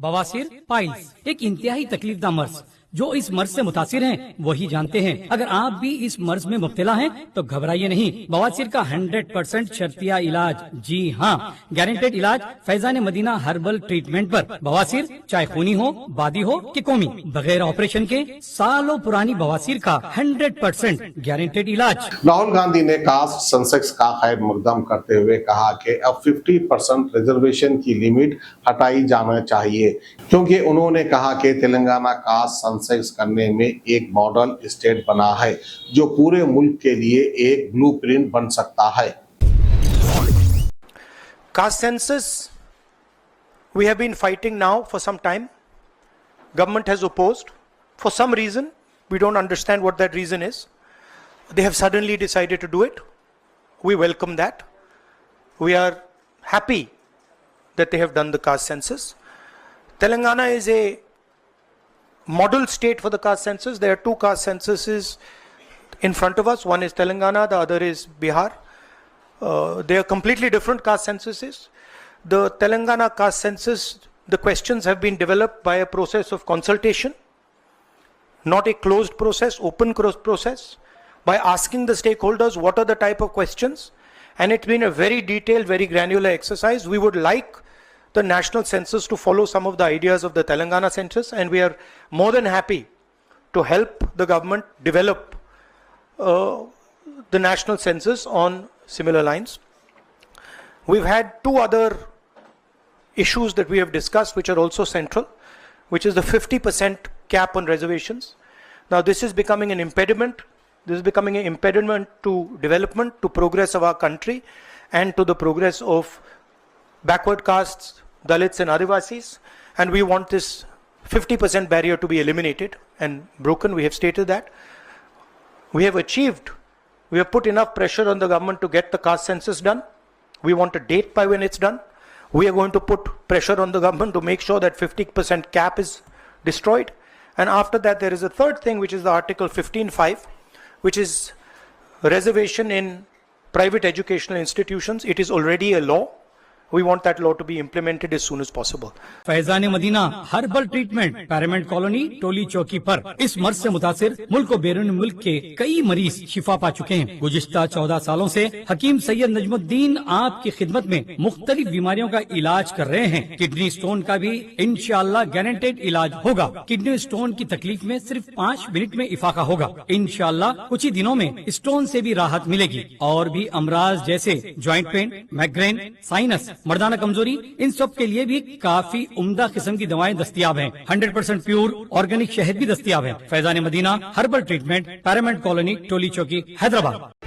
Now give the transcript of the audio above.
बवासीर पाइल्स एक इंतहाई तकलीफदा मर्ज जो इस मर्ज से मुतासिर हैं वही जानते हैं। अगर आप भी इस मर्ज में मुब्तला हैं तो घबराइए नहीं। बवासीर का 100% शर्तिया इलाज, जी हाँ, गारंटेड इलाज फैजान मदीना हर्बल ट्रीटमेंट पर। बवासीर चाहे खूनी हो, बादी हो कि कौमी, बगैर ऑपरेशन के सालों पुरानी बवासीर का 100% गारंटेड इलाज। राहुल गांधी ने कास्ट सेंसेक्स का खैर मकदम करते हुए कहा कि अब 50% रिजर्वेशन की लिमिट हटाई जाना चाहिए, क्योंकि उन्होंने कहा कि तेलंगाना कास्ट सेंसेक्स करने में एक मॉडल स्टेट बना है जो पूरे मुल्क के लिए एक ब्लूप्रिंट बन सकता है। Caste census, we have been fighting now for some time. Government has opposed. For some reason, we don't understand what that reason is. They have suddenly decided to do it. We welcome that. We are happy that they have done the caste census. Telangana is a model state for the caste census. There are two caste censuses in front of us. One is Telangana, the other is Bihar. They are completely different caste censuses. The Telangana caste census, the questions have been developed by a process of consultation, not a closed process, open process, by asking the stakeholders what are the type of questions, and it's been a very detailed, very granular exercise. We would like the national census to follow some of the ideas of the Telangana census, and we are more than happy to help the government develop the national census on similar lines. We've had two other issues that we have discussed which are also central, which is the 50% cap on reservations. Now this is becoming an impediment. This is becoming an impediment to development, to progress of our country, and to the progress of backward castes, Dalits and Adivasis, and we want this 50% barrier to be eliminated and broken. We have stated that. We have put enough pressure on the government to get the caste census done. We want a date by when it's done. We are going to put pressure on the government to make sure that 50% cap is destroyed. And after that, there is a third thing, which is the Article 15(5), which is reservation in private educational institutions. It is already a law. We want that law to be implemented as soon as possible. Faizan Madina herbal treatment, Paramount colony, Toli Chowki पर इस मर्ज से मुतासिर मुल्क और बैरून मुल्क के कई मरीज शिफा पा चुके हैं। गुज़िश्ता 14 सालों से हकीम सैयद नजमुद्दीन आपकी खिदमत में मुख्तलिफ बीमारियों का इलाज कर रहे हैं। किडनी स्टोन का भी इंशाअल्लाह गारंटेड इलाज होगा। किडनी स्टोन की तकलीफ में सिर्फ 5 मिनट में इफाका होगा। इंशाअल्लाह कुछ ही दिनों में स्टोन से भी राहत मिलेगी। और भी अमराज जैसे ज्वाइंट पेन, माइग्रेन, साइनस, मर्दाना कमजोरी, इन सब के लिए भी काफी उम्दा किस्म की दवाएं दस्तयाब हैं। 100% प्योर ऑर्गेनिक शहद भी दस्तयाब है। Faizan Madina herbal treatment, Paramount colony, Toli Chowki, Hyderabad.